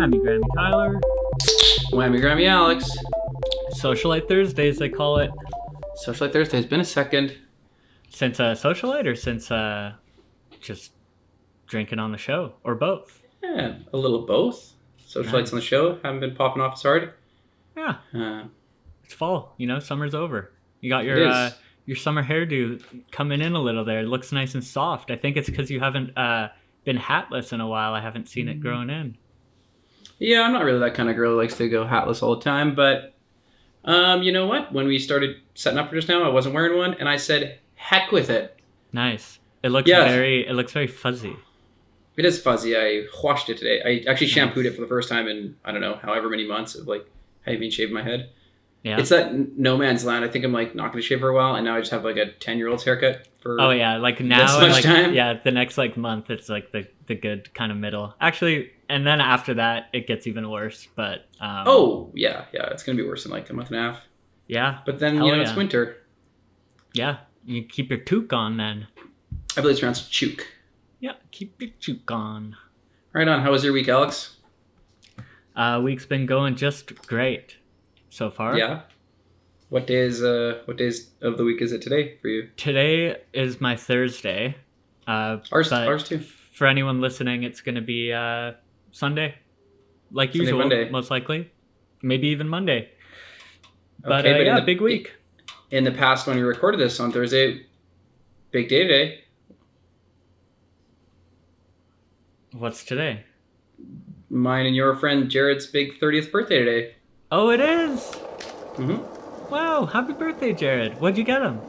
Whammy Grammy Tyler. Whammy Grammy Alex. Socialite Thursdays, they call it. Socialite Thursday. It's been a second. Since Socialite or since just drinking on the show? Or both? Yeah, a little of both. Socialites on the show haven't been popping off as hard. Yeah. It's fall. You know, summer's over. You got your summer hairdo coming in a little there. It looks nice and soft. I think it's because you haven't been hatless in a while. I haven't seen it growing in. Yeah, I'm not really that kind of girl who likes to go hatless all the time, but you know what? When we started setting up just now, I wasn't wearing one, and I said, heck with it. Nice. It looks very fuzzy. It is fuzzy. I washed it today. I actually shampooed it for the first time in, I don't know, however many months of like having shaved my head. Yeah. It's that no man's land. I think I'm like not going to shave for a while, and now I just have like a 10-year-old's haircut for like now this much time. Yeah, the next like month it's like the good kind of middle. Actually, and then after that it gets even worse, but yeah, it's going to be worse in like a month and a half. Yeah. But then, it's winter. Yeah. You keep your toque on then. I believe it's pronounced chook. Yeah, keep your toque on. Right on. How was your week, Alex? Week's been going just great so far. Yeah. What days of the week is it today for you? Today is my Thursday. Ours too. For anyone listening, it's going to be Sunday, like Sunday, usual, Monday. Most likely. Maybe even Monday. But, but big week. In the past, when we recorded this on Thursday, big day today. What's today? Mine and your friend Jared's big 30th birthday today. Oh, it is? Mm-hmm. Wow, happy birthday, Jared. What'd you get him?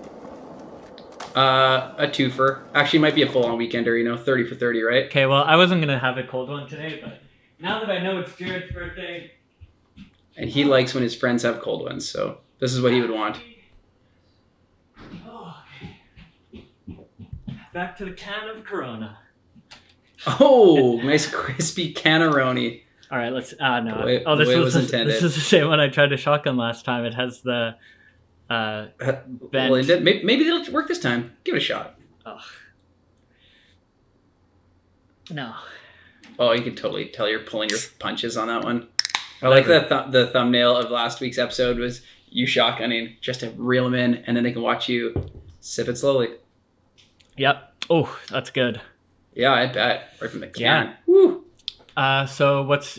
A twofer. Actually, it might be a full-on weekender, 30 for 30, right? Okay, well, I wasn't going to have a cold one today, but now that I know it's Jared's birthday... And he likes when his friends have cold ones, so this is what he would want. Oh, okay. Back to the can of Corona. Oh, nice crispy canaroni. This is the same one I tried to shotgun last time. It has the bent. Well, maybe it'll work this time. Give it a shot. Oh. No. Oh, you can totally tell you're pulling your punches on that one. I like that the thumbnail of last week's episode was you shotgunning just to reel them in, and then they can watch you sip it slowly. Yep. Oh, that's good. Yeah, I bet. Right from the can. Yeah. Woo. So what's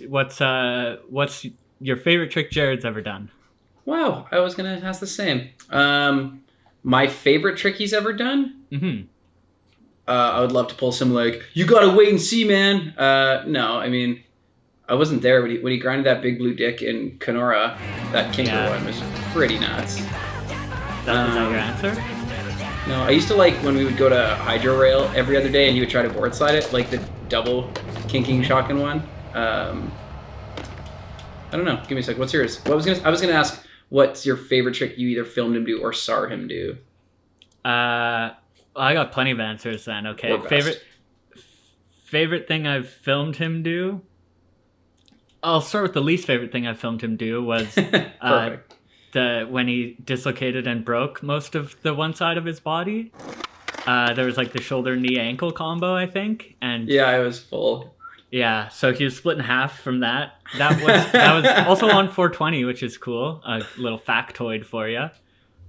your favorite trick Jared's ever done? Wow, I was gonna ask the same. My favorite trick he's ever done? Mm-hmm. I would love to pull some like, you gotta wait and see, man. No, I mean, I wasn't there when he grinded that big blue dick in Kenora. That Kinker one was pretty nuts. That was that your answer? No, I used to like when we would go to Hydro Rail every other day and he would try to board slide it, like the double kinking shotgun one. I don't know. Give me a sec. What's yours? I was gonna ask, what's your favorite trick you either filmed him do or saw him do? I got plenty of answers then. Okay. Favorite thing I've filmed him do? I'll start with the least favorite thing I filmed him do was when he dislocated and broke most of the one side of his body. There was like the shoulder, knee, ankle combo, I think. And yeah, I was full. Yeah, so he was split in half from that. That was also on 420, which is cool. A little factoid for you.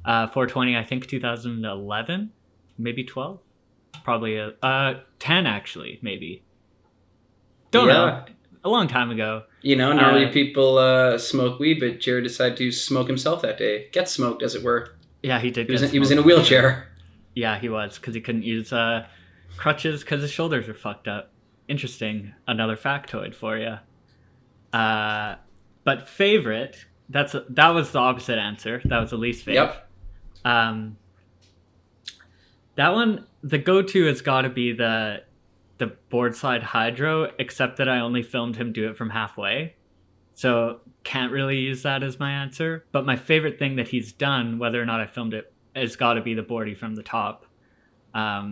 420, I think 2011, maybe 12, probably 10 actually, maybe. Don't know. A long time ago. Normally people smoke weed, but Jared decided to smoke himself that day. Get smoked, as it were. Yeah, he did. He was in a wheelchair. Yeah, he was, because he couldn't use crutches because his shoulders were fucked up. Interesting. Another factoid for you. But favorite, that was the opposite answer. That was the least favorite. Yep. That one, the go-to has got to be the board slide hydro, except that I only filmed him do it from halfway. So can't really use that as my answer. But my favorite thing that he's done, whether or not I filmed it, has got to be the boardie from the top. But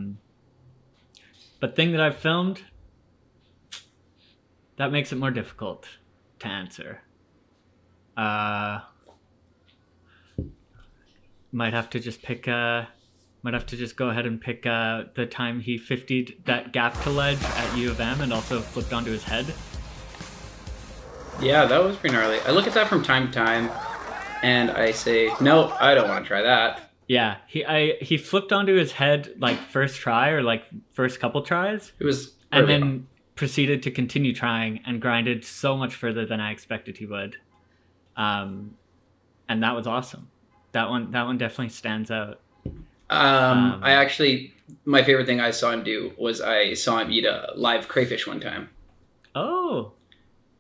thing that I've filmed, that makes it more difficult to answer. Might have to just go ahead and pick the time he 50'd that gap to ledge at U of M and also flipped onto his head. Yeah, that was pretty gnarly. I look at that from time to time, and I say, no, I don't want to try that. Yeah, he flipped onto his head like first try or like first couple tries, It was and early then on. proceeded to continue trying and grinded so much further than I expected he would. And that was awesome. That one definitely stands out. I actually, my favorite thing I saw him do was I saw him eat a live crayfish one time. Oh,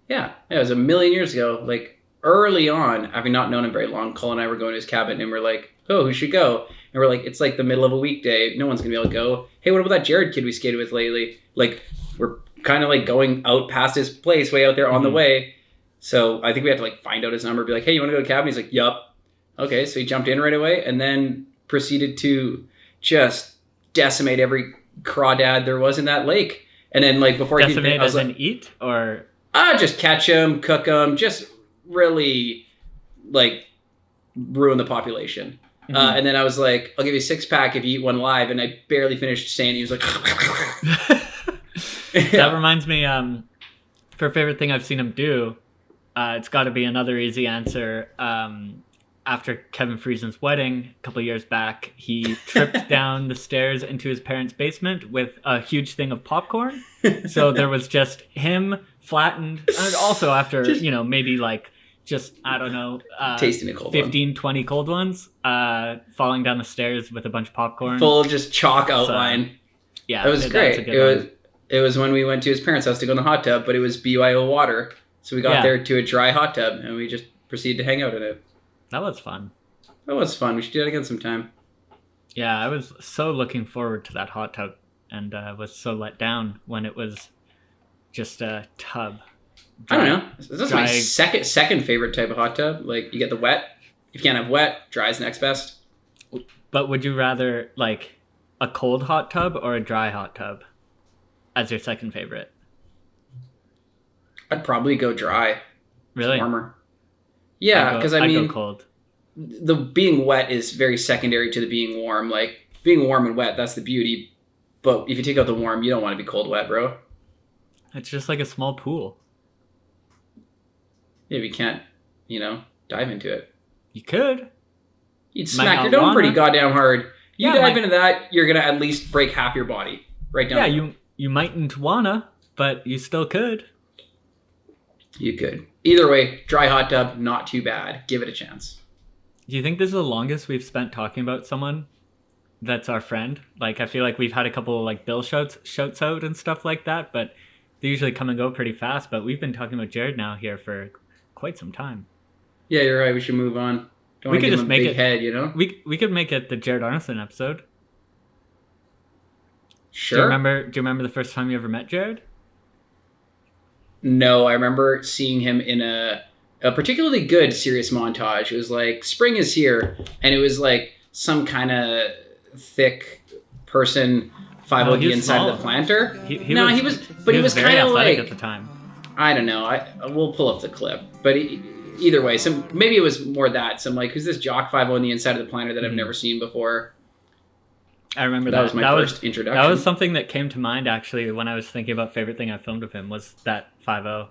Yeah, it was a million years ago. Like early on, having not known him very long, Cole and I were going to his cabin, and we're like, "Oh, who should go?" And we're like, "It's like the middle of a weekday. No one's gonna be able to go. Hey, what about that Jared kid we skated with lately?" Like, we're kind of like going out past his place, way out there on the way. So I think we had to like find out his number, be like, "Hey, you want to go to the cabin?" He's like, "Yup." Okay, so he jumped in right away, and then proceeded to just decimate every crawdad there was in that lake. And then like before decimate I was as like, in eat or just catch them, cook them, just really like ruin the population. And then I was like, I'll give you a 6-pack if you eat one live. And I barely finished saying it. He was like, That reminds me, for favorite thing I've seen him do, it's got to be another easy answer. After Kevin Friesen's wedding a couple years back, he tripped down the stairs into his parents' basement with a huge thing of popcorn. So there was just him flattened. And also after, maybe like just, I don't know, tasting a cold 15, 20 cold ones, falling down the stairs with a bunch of popcorn. Full just chalk outline. So, yeah. It was great. It was when we went to his parents' house to go in the hot tub, but it was BYO water. So we got there to a dry hot tub, and we just proceeded to hang out in it. That was fun. That was fun. We should do that again sometime. Yeah, I was so looking forward to that hot tub, and was so let down when it was just a tub. I don't know. That's my second favorite type of hot tub. Like, you get the wet. If you can't have wet, dry is next best. But would you rather, like, a cold hot tub or a dry hot tub as your second favorite? I'd probably go dry. Really? It's warmer. Yeah, because I mean, I'd go cold. The being wet is very secondary to the being warm. Like, being warm and wet, that's the beauty. But if you take out the warm, you don't want to be cold wet, bro. It's just like a small pool. Yeah, if you can't, dive into it. You could. You'd smack your dome pretty goddamn hard. You dive into that, you're going to at least break half your body. Right down. Yeah, you mightn't wanna, but you still could. You could. Either way, dry hot tub, not too bad. Give it a chance. Do you think this is the longest we've spent talking about someone that's our friend? Like, I feel like we've had a couple like Bill shouts out and stuff like that, but they usually come and go pretty fast. But we've been talking about Jared now here for quite some time. Yeah, you're right. We should move on. Don't we could just make it head, We could make it the Jared Arneson episode. Sure. Do you remember the first time you ever met Jared? No, I remember seeing him in a particularly good serious montage. It was like, spring is here, and it was like some kind of thick person 5-0 inside of the planter. He was kind of like at the time. I don't know. We'll pull up the clip, but either way, maybe it was more that some like, who's this jock 5-0 on the inside of the planter that I've never seen before. I remember that. That was my first introduction. That was something that came to mind, actually, when I was thinking about favorite thing I filmed of him was that 5-0.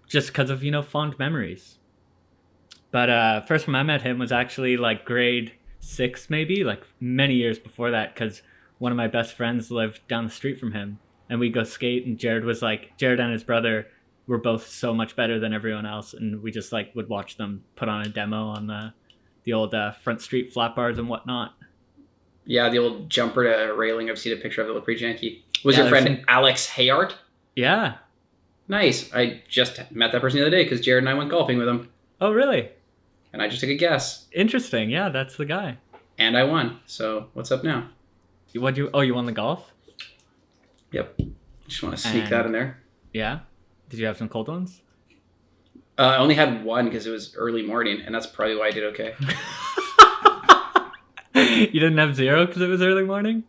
Just because of, fond memories. But first time I met him was actually like grade 6, maybe, like many years before that, because one of my best friends lived down the street from him. And we'd go skate, and Jared and his brother were both so much better than everyone else, and we just like would watch them put on a demo on the old front street flat bars and whatnot. Yeah, the old jumper to railing. I've seen a picture of it. Look pretty janky. Was your friend Alex Hayart? Yeah. Nice. I just met that person the other day because Jared and I went golfing with him. Oh, really? And I just took a guess. Interesting. Yeah, that's the guy. And I won. So what's up now? You won the golf? Yep. Just want to sneak that in there. Yeah. Did you have some cold ones? I only had one because it was early morning, and that's probably why I did okay. You didn't have 0 because it was early morning?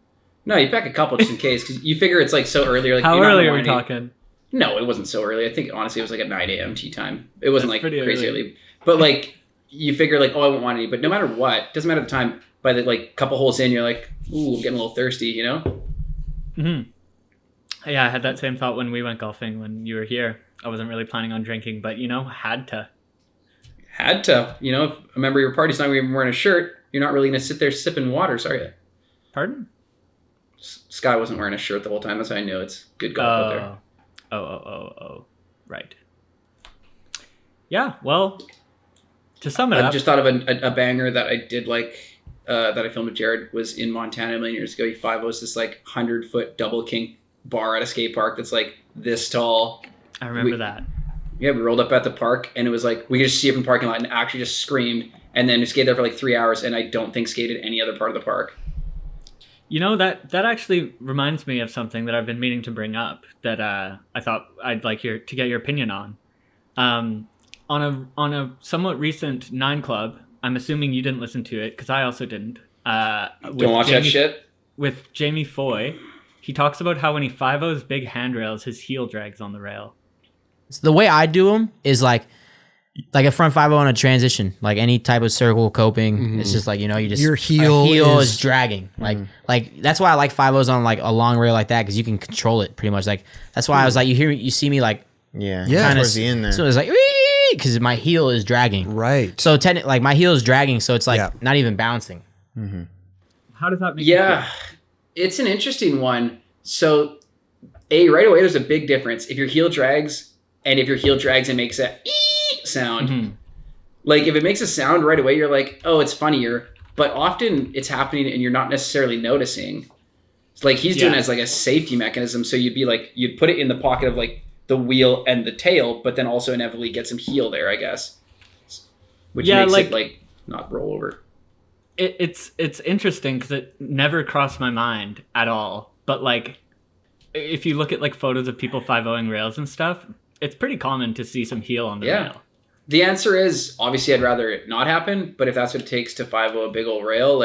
No, you pack a couple just in case, because you figure it's like so early. Like, how early are we talking? No, it wasn't so early. I think honestly it was like at 9 a.m. tea time. It wasn't like crazy early. But like you figure like, oh, I won't want any. But no matter what, doesn't matter the time. By the like couple holes in, you're like, ooh, I'm getting a little thirsty, Mm-hmm. Yeah, I had that same thought when we went golfing when you were here. I wasn't really planning on drinking, but had to. Had to. If a member of your party's not even wearing a shirt, you're not really going to sit there sipping waters, are you? Pardon? Sky wasn't wearing a shirt the whole time. That's how I know it's good golf out there. Oh. Right. Yeah, well, to sum it up. I just thought of a banger that I did that I filmed with Jared was in Montana a million years ago. He 5-0's this 100-foot double kink bar at a skate park that's this tall. I remember that. Yeah, we rolled up at the park and it was we could just see it from the parking lot and actually just screamed and then we skated there for 3 hours and I don't think skated any other part of the park. That actually reminds me of something that I've been meaning to bring up that I thought I'd like to get your opinion on. On a somewhat recent 9 Club, I'm assuming you didn't listen to it because I also didn't. Don't watch that shit. With Jamie Foy, he talks about how when he 5-0's big handrails, his heel drags on the rail. So the way I do them is like a front 5-0 on a transition, like any type of circle coping. Mm-hmm. It's just you just your heel is dragging. Mm-hmm. Like that's why I like 5-0s on a long rail like that because you can control it pretty much. That's why I was you see me yeah, towards the end there. So it's because my heel is dragging. Right. So my heel is dragging, so it's not even bouncing. Mm-hmm. How does that make you feel? It's an interesting one. So, right away, there's a big difference. If your heel drags and if your heel drags and makes a ee sound, mm-hmm. If it makes a sound right away, you're oh, it's funnier. But often it's happening and you're not necessarily noticing. It's he's doing it as a safety mechanism. So you'd be you'd put it in the pocket of the wheel and the tail, but then also inevitably get some heel there, I guess. Which makes it not roll over. It's interesting because it never crossed my mind at all. But if you look at photos of people 5-0ing rails and stuff, it's pretty common to see some heel on the rail. The answer is obviously I'd rather it not happen, but if that's what it takes to 5-0 a big old rail,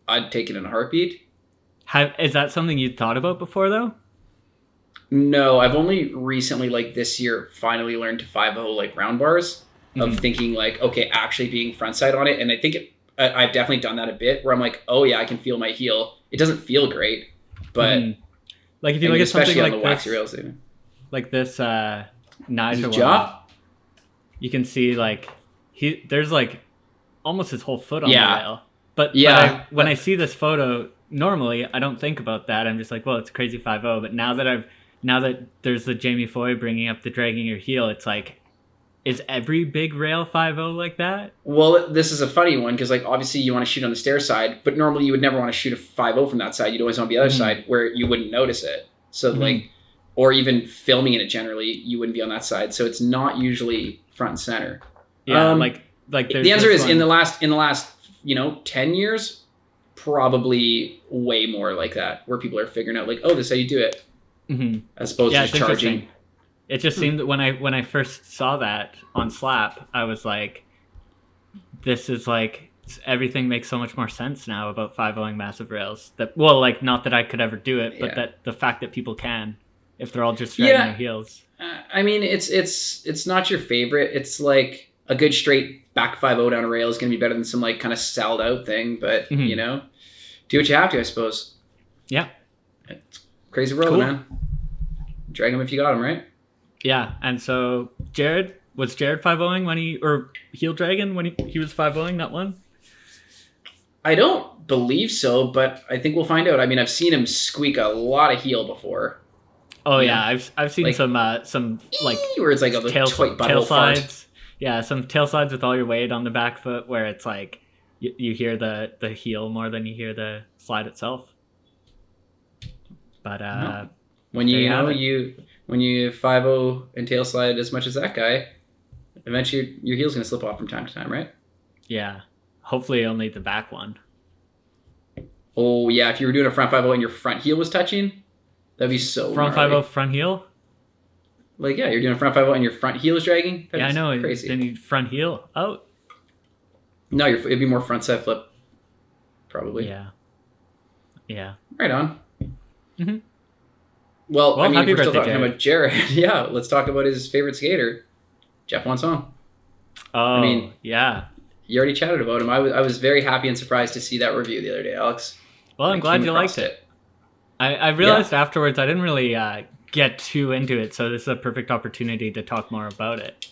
I'd take it in a heartbeat. Is that something you'd thought about before though? No, I've only recently this year finally learned to 5-0 round bars of thinking okay, actually being front side on it, and I think I've definitely done that a bit where I'm oh yeah, I can feel my heel. It doesn't feel great, but if you look at especially something on the waxy rails, even. This Niger one, jaw? you can see there's almost his whole foot on the rail. But when I see this photo, normally I don't think about that. I'm just well, it's a crazy 5-0. But now that there's the Jamie Foy bringing up the dragging your heel, it's is every big rail 5-0 like that? Well, this is a funny one because obviously you want to shoot on the stair side, but normally you would never want to shoot a 5-0 from that side. You'd always want the other side where you wouldn't notice it. So or even filming in it generally, you wouldn't be on that side. So it's not usually front and center. Yeah, the answer is in the last 10 years, probably way more like that, where people are figuring out oh, this is how you do it, as opposed to just charging. It just seemed that when I first saw that on Slap, I was this is everything makes so much more sense now about 5-0ing massive rails. Not that I could ever do it, but that the fact that people can, if they're all just dragging their heels. I mean, it's not your favorite. It's a good straight back 5-0 down a rail is going to be better than some kind of salad out thing. But do what you have to, I suppose. Yeah, it's crazy world, man. Drag them if you got them, right? Yeah, and so was Jared 5-0ing or heel dragging when he was 5-0ing that one? I don't believe so, but I think we'll find out. I mean, I've seen him squeak a lot of heel before. Oh yeah, I've seen some where it's tail slides. Yeah, some tail slides with all your weight on the back foot, where it's you hear the heel more than you hear the slide itself. But when you 5-0 and tail slide as much as that guy, eventually your heel's gonna slip off from time to time, right? Yeah, hopefully only the back one. Oh yeah, if you were doing a front 5-0 and your front heel was touching. That'd be so front 5-0 front heel. You're doing a front 5-0 and your front heel is dragging. That'd I know. Crazy. Then you front heel out. No, it'd be more front side flip. Probably. Yeah. Right on. Mm-hmm. Well, I mean, happy if we're still birthday, talking about Jared, yeah, let's talk about his favorite skater. Jeff wants on. Oh, yeah. You already chatted about him. I was very happy and surprised to see that review the other day, Alex. Well, I'm glad you liked it. I realized afterwards I didn't really get too into it, so this is a perfect opportunity to talk more about it.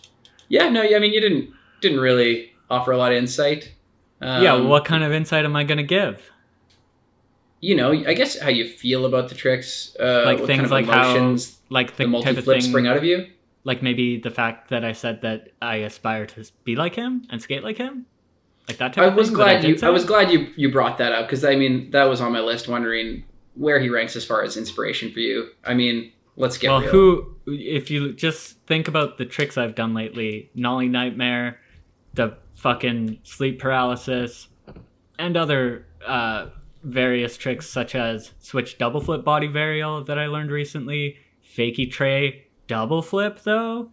Yeah, no, I mean, you didn't really offer a lot of insight. What kind of insight am I going to give? I guess how you feel about the tricks, Like what things kind of like emotions how, like the the type of multi-flips thing, bring out of you. like maybe the fact that I said that I aspire to be like him and skate like him, like that type of thing. I was glad you brought that up, because I mean that was on my list, wondering where he ranks as far as inspiration for you. I mean, let's get real. If you just think about the tricks I've done lately, Nollie Nightmare, the fucking sleep paralysis, and other various tricks such as switch double flip body varial that I learned recently, fakie tray double flip though,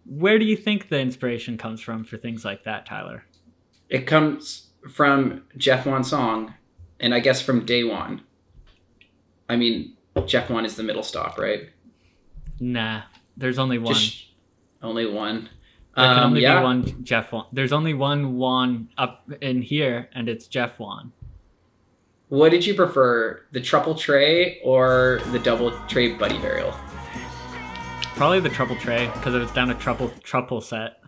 where do you think the inspiration comes from for things like that, Tyler? It comes from Jeff Song, and I guess from day one. I mean, Jeff is the middle stop, right? Nah, there's only one. Only one. There can only be one Jeff Wan. There's only one Wan up in here, and it's Jeff Wan. What did you prefer, the triple tray or the double tray buddy varial? Probably the triple tray, because it was down a triple set.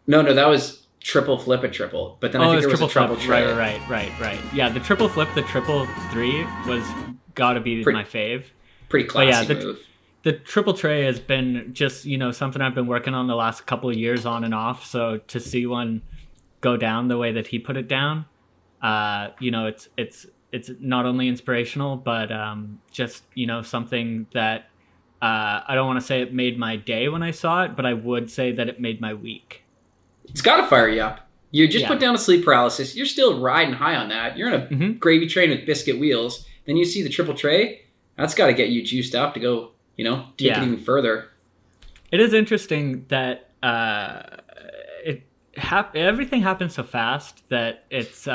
No, that was triple flip a triple. But then I think there was a triple tray. Right. Yeah, the triple flip, the triple three was gotta be my fave. Pretty classy move. The triple tray has been just, something I've been working on the last couple of years on and off. So to see one go down the way that he put it down, it's not only inspirational, but just, something that I don't want to say it made my day when I saw it, but I would say that it made my week. It's got to fire you up. You just put down a sleep paralysis. You're still riding high on that. You're in a gravy train with biscuit wheels. Then you see the triple tray. That's got to get you juiced up to go, take it even further. It is interesting that everything happens so fast that it's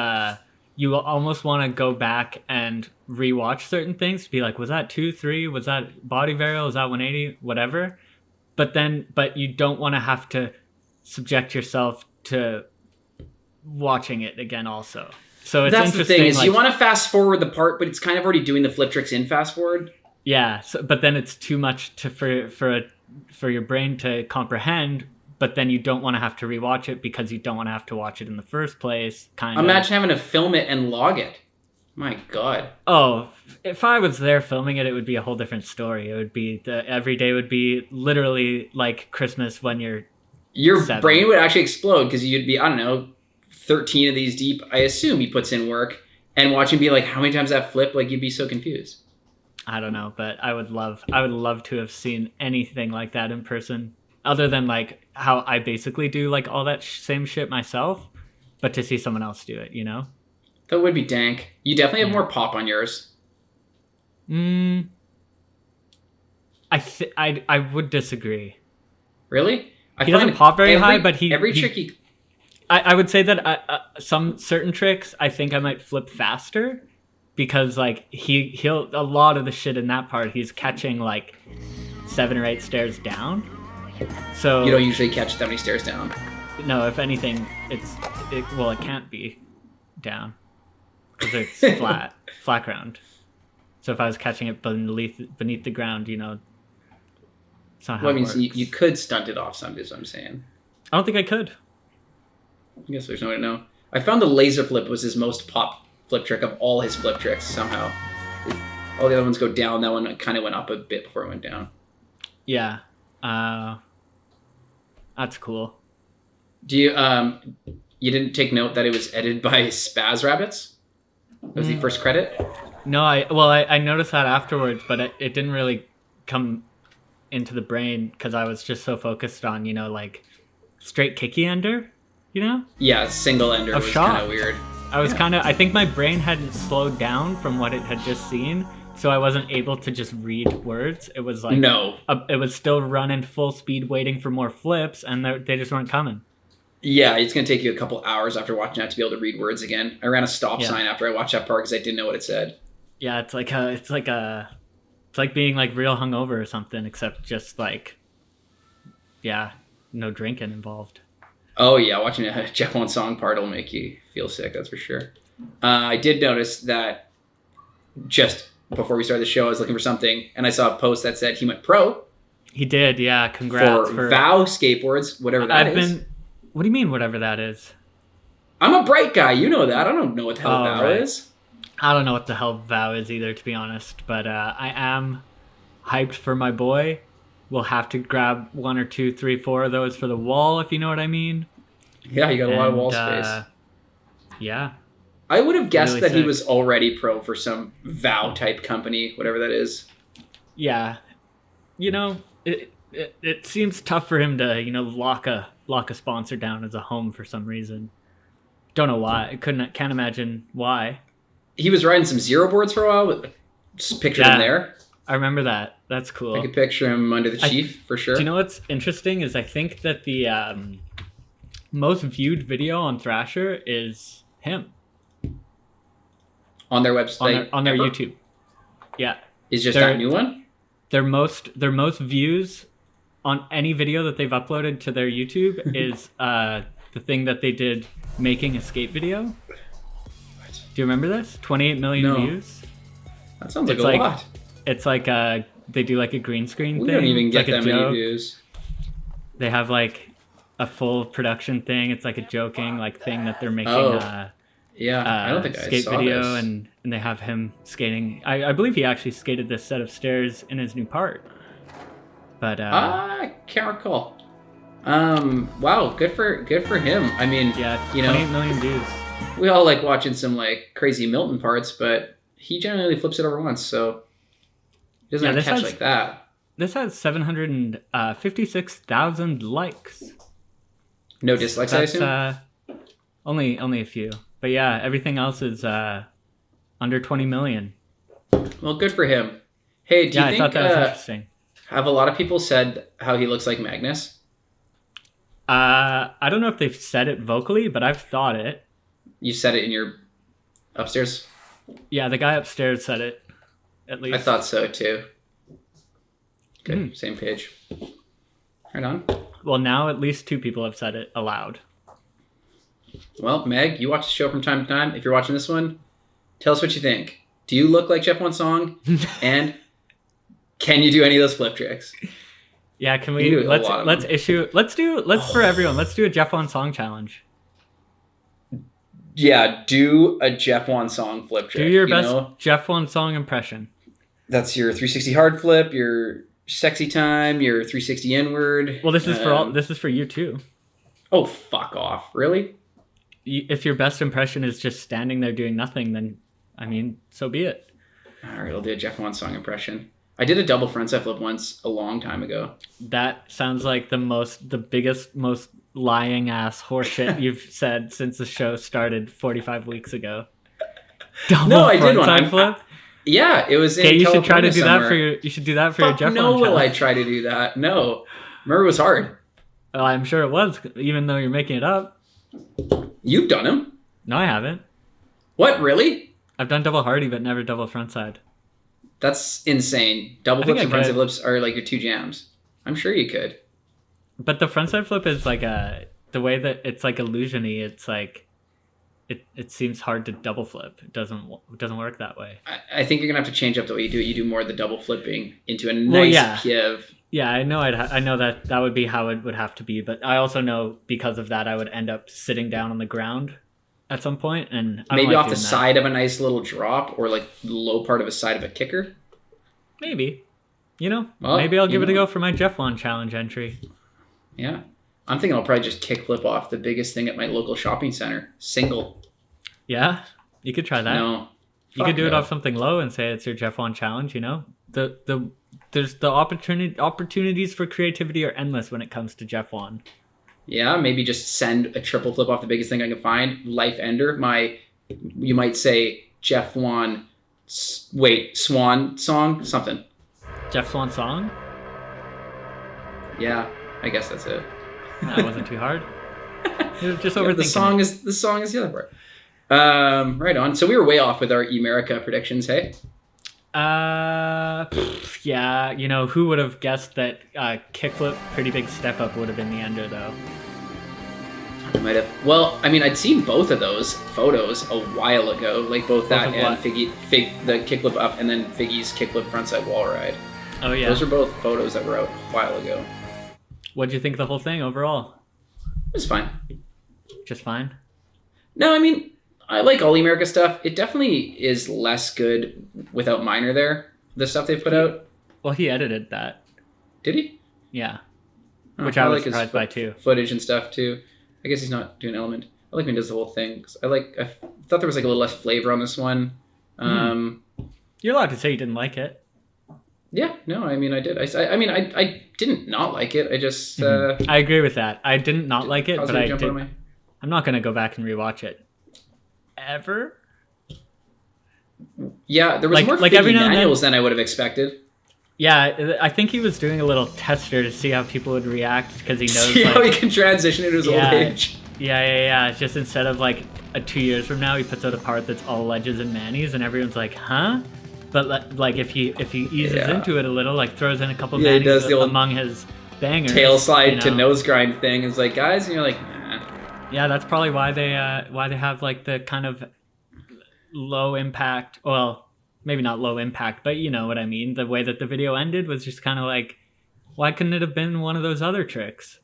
you almost want to go back and rewatch certain things to be like, was that 2, 3? Was that body varial? Was that 180? Whatever. But you don't want to have to subject yourself to watching it again also. So it's that's interesting. The thing is, you want to fast forward the part, but it's kind of already doing the flip tricks in fast forward. Yeah, but then it's too much for your brain to comprehend. But then you don't want to have to rewatch it because you don't want to have to watch it in the first place. Imagine having to film it and log it. My God. Oh, if I was there filming it, it would be a whole different story. It would be every day would be literally like Christmas when your 7. Brain would actually explode because you'd be, I don't know, 13 of these deep. I assume he puts in work, and watching be like, how many times that flip? Like, you'd be so confused. I don't know, but I would love to have seen anything like that in person, other than like how I basically do like all that same shit myself, but to see someone else do it, That would be dank. You definitely have more pop on yours. I would disagree. Really? He doesn't pop very high, but every trick he... I would say that some certain tricks I think I might flip faster, because like he'll a lot of the shit in that part he's catching like 7 or 8 stairs down. So you don't usually catch that many stairs down. No, if anything, it can't be down because it's flat ground. So if I was catching it beneath the ground, it's not how it works. You could stunt it off some, is what I'm saying. I don't think I could. I guess there's no way to know. I found the laser flip was his most pop flip trick of all his flip tricks somehow. All the other ones go down. That one kind of went up a bit before it went down. Yeah. That's cool. Do you didn't take note that it was edited by Spaz Rabbits? That was the first credit? No, I noticed that afterwards, but it didn't really come into the brain because I was just so focused on, like straight kicky ender, Yeah, single ender was kind of weird. I think my brain hadn't slowed down from what it had just seen, so I wasn't able to just read words. It was like it was still running full speed, waiting for more flips, and they just weren't coming. Yeah, it's gonna take you a couple hours after watching that to be able to read words again. I ran a stop sign after I watched that part because I didn't know what it said. Yeah, it's like being like real hungover or something, except just like, no drinking involved. Oh yeah, watching a Jeff Song part will make you feel sick. That's for sure. I did notice that just before we started the show, I was looking for something, and I saw a post that said he went pro. He did, yeah. Congrats for VOW skateboards, whatever that is. What do you mean, whatever that is? I'm a bright guy. You know that. I don't know what the hell VOW is. I don't know what the hell VOW is either, to be honest. But I am hyped for my boy. We'll have to grab 1 or 2, 3, 4 of those for the wall, if you know what I mean. Yeah, you got a lot of wall space. Yeah. I would have guessed Really that he sick. was already pro for some VOW type company, whatever that is. Yeah. You know, it seems tough for him to, lock a sponsor down as a home for some reason. Don't know why. Can't imagine why. He was riding some zero boards for a while. Just picture him there. I remember that. That's cool. I could picture him under the Chief for sure. Do you know what's interesting is I think that the most viewed video on Thrasher is him on their website, on their YouTube. Yeah, is just that new one. Their most views on any video that they've uploaded to their YouTube is the thing that they did making a skate video. What? Do you remember this? 28 million views. That sounds like a lot. It's like they do like a green screen thing. We don't even get like that many views. They have like a full production thing. It's like a joking like thing that they're making. I don't think I skate saw video, this. and they have him skating. I believe he actually skated this set of stairs in his new part. But I can't recall. Wow, good for him. I mean, 28 million views. We all like watching some like crazy Milton parts, but he generally flips it over once, so he doesn't have to catch like that. This has 756,000 likes. No dislikes, I assume? Only a few. But yeah, everything else is under 20 million. Well, good for him. Hey, do you think I thought that was interesting. Have a lot of people said how he looks like Magnus? I don't know if they've said it vocally, but I've thought it. You said it in your upstairs? Yeah, the guy upstairs said it, at least. I thought so, too. Good, same page. Right on. Well, now at least 2 people have said it aloud. Well, Meg, you watch the show from time to time. If you're watching this one, tell us what you think. Do you look like Jeff One Song? And can you do any of those flip tricks? Yeah, can we for everyone, let's do a Jeff One Song challenge. Yeah, do a Jeff One Song flip trick. Do your best Jeff One Song impression. That's your 360 hard flip, your sexy time, your 360 inward. Well, this is for you too. Oh, fuck off. Really? If your best impression is just standing there doing nothing, then, I mean, so be it. All right, I'll do a Jeff One Song impression. I did a double frontside flip once a long time ago. That sounds like the biggest, most lying ass horseshit you've said since the show started 45 weeks ago. No, I did one. Frontside flip? Yeah, it was in California. California should try to do somewhere. that for your. You should do that for your Jeff No, One will challenge. I try to do that? No. Remember, it was hard. Well, I'm sure it was, even though you're making it up. You've done them. No, I haven't. What, really? I've done double hardy, but never double frontside. That's insane. Double flips and frontside flips are like your 2 jams. I'm sure you could. But the frontside flip is like the way that it's like illusion-y. It's like it seems hard to double flip. It doesn't work that way. I think you're gonna have to change up the way you do it. You do more of the double flipping into a nice Kiev. Yeah, I know. I know that would be how it would have to be. But I also know because of that, I would end up sitting down on the ground at some point, and I don't maybe like off the doing side of a nice little drop, or like the low part of a side of a kicker. Maybe, Well, maybe I'll give it a go for my Jeff One challenge entry. Yeah, I'm thinking I'll probably just kick flip off the biggest thing at my local shopping center. Single. Yeah, you could try that. No, you could do it off something low and say it's your Jeff One challenge. There's the opportunities for creativity are endless when it comes to Jeff One. Yeah, maybe just send a triple flip off the biggest thing I can find. Life ender. You might say Jeff One. Swan song something. Jeff Swan song. Yeah, I guess that's it. That wasn't too hard. Just overthinking. The song is the other part. Right on. So we were way off with our Emerica predictions. Hey. Yeah. Who would have guessed that kickflip, pretty big step up would have been the ender though. I might have. Well, I mean, I'd seen both of those photos a while ago, like both that Both of and what? the kickflip up, and then Figgy's kickflip frontside wall ride. Oh yeah. Those are both photos that were out a while ago. What'd you think of the whole thing overall? It was fine. Just fine. No, I mean, I like all the Emerica stuff. It definitely is less good without Minor there. The stuff they've put out. Well, he edited that. Did he? Yeah. Oh, Which I was his surprised by too. Footage and stuff too. I guess he's not doing Element. I like when he does the whole thing. 'Cause I thought there was like a little less flavor on this one. You're allowed to say you didn't like it. Yeah, no, I mean I did. I didn't not like it. I just I agree with that. I didn't not like it, caused but me to I jump did. on my- I'm not gonna go back and rewatch it. Ever? Yeah, there was Like- more like Figgy every now and then- manuals than I would have expected. Yeah, I think he was doing a little tester to see how people would react because he knows. See like, how he can transition into his old Yeah. age. Yeah. It's just instead of like 2 years from now, he puts out a part that's all ledges and manis, and everyone's like, "Huh?" But like if he eases Yeah. into it a little, like throws in a couple Yeah, he manis does the old among his bangers, Tail slide you to know? nose grind thing is like, guys, and you're like, nah. Yeah, that's probably why they have like the kind of low impact. Well, maybe not low impact, but you know what I mean. The way that the video ended was just kind of like, why couldn't it have been one of those other tricks?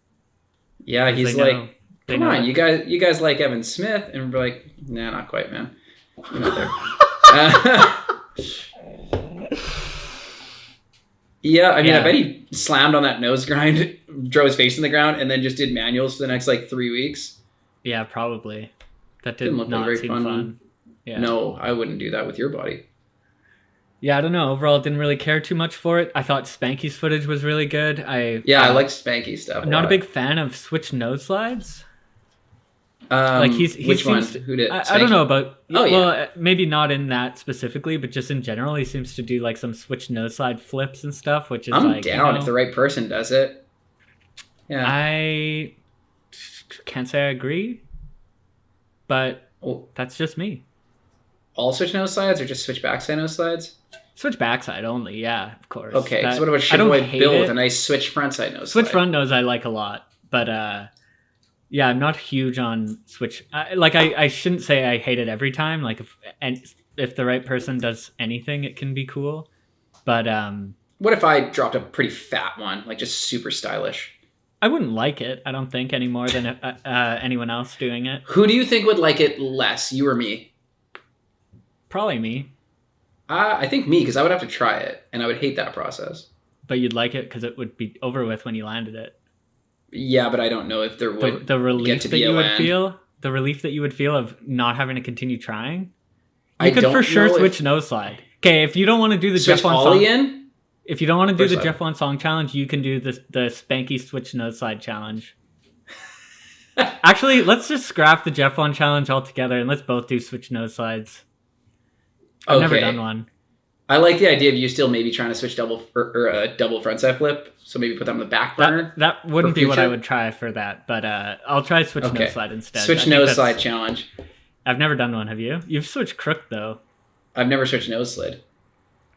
Yeah, 'Cause he's they like, know- they come know on, that- you guys like Evan Smith, and we're like, nah, not quite, man. You're not there. Yeah, I mean, Yeah. I bet he slammed on that nose grind, drove his face in the ground, and then just did manuals for the next like 3 weeks. Yeah, probably. That Didn't did look like not very seem fun. fun. Yeah. No, I wouldn't do that with your body. Yeah, I don't know. Overall, didn't really care too much for it. I thought Spanky's footage was really good. I liked Spanky stuff. I'm not a lot. big fan of switch nose slides. Like He which one? seems to, Who did? I don't know about. Oh, yeah. Well, maybe not in that specifically, but just in general, he seems to do like some switch nose slide flips and stuff, which is I'm like down if the right person does it. Yeah. I can't say I agree, but Well, that's just me. all switch nose slides or just switch backside nose slides? Switch backside only, yeah, of course. Okay, That- so what about I don't Shitboy hate Bill it. with a nice switch frontside nose Switch slide? front nose I like a lot, but yeah, I'm not huge on switch. I shouldn't say I hate it every time. Like if the right person does anything, it can be cool. But What if I dropped a pretty fat one, like just super stylish? I wouldn't like it. I don't think any more than anyone else doing it. Who do you think would like it less, you or me? Probably me, I think me, because I would have to try it, and I would hate that process. but you'd like it because it would be over with when you landed it. Yeah, but I don't know if there would The relief to that be a you would land. feel, the relief that you would feel of not having to continue trying. I You could don't for sure know if- switch nose slide. Okay, if you don't want to do the switch Jeff on ollie song, in. if you don't want to do First the slide. Jeff on song challenge, you can do the Spanky switch nose slide challenge. Actually, let's just scrap the Jeff on challenge altogether and let's both do switch nose slides. I've never Okay. done one. I like the idea of you still maybe trying to switch double or a double frontside flip. So maybe put that on the back burner. That wouldn't for be what I future? would try for that, but I'll try switch Okay. nose slide instead. I Switch think nose that's- slide challenge. I've never done one. Have you? You've switched crook though. I've never switched nose slid.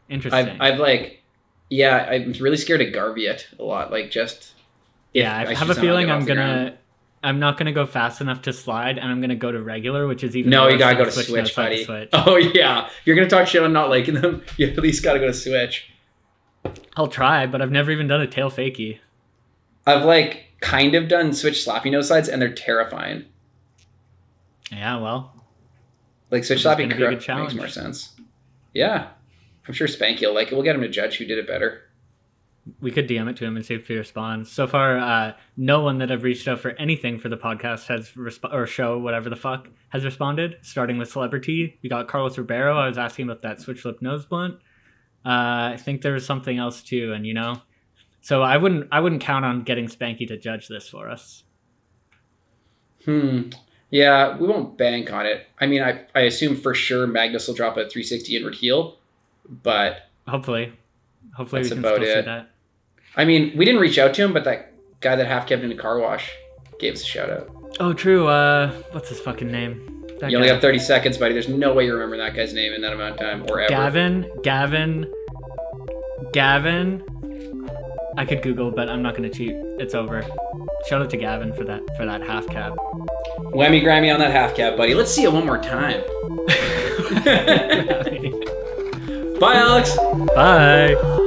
Interesting. I've like, yeah, I'm really scared of Garviet a lot. Like just. Yeah, if I should have a somehow feeling get I'm off the ground. I'm not gonna go fast enough to slide, and I'm gonna go to regular, which is even. No, you worse gotta than go to nose switch, slide to buddy. switch. Oh yeah, you're gonna talk shit on not liking them. You at least gotta go to switch. I'll try, but I've never even done a tail fakie. I've like kind of done switch slappy nose slides, and they're terrifying. Yeah, well, Like switch This is slappy gonna be a good makes challenge. more sense. Yeah, I'm sure Spanky will like it. We'll get him to judge who did it better. we could DM it to him and see if he responds. So far, no one that I've reached out for anything for the podcast has or show whatever the fuck has responded. Starting with celebrity, we got Carlos Ribeiro. I was asking about that switch flip nose blunt. I think there was something else too, and so I wouldn't count on getting Spanky to judge this for us. Yeah, we won't bank on it. I mean, I assume for sure Magnus will drop a 360 inward heel, but Hopefully That's we can about still see it. that. I mean, we didn't reach out to him, but that guy that half kept in a car wash gave us a shout out. Oh, true. What's his fucking name? That You only guy. got 30 seconds, buddy. There's no way you remember that guy's name in that amount of time or ever. Gavin. I could Google, but I'm not gonna cheat. It's over. Shout out to Gavin for that half cab. Whammy Grammy on that half cap, buddy. Let's see it one more time. Bye, Alex. Bye.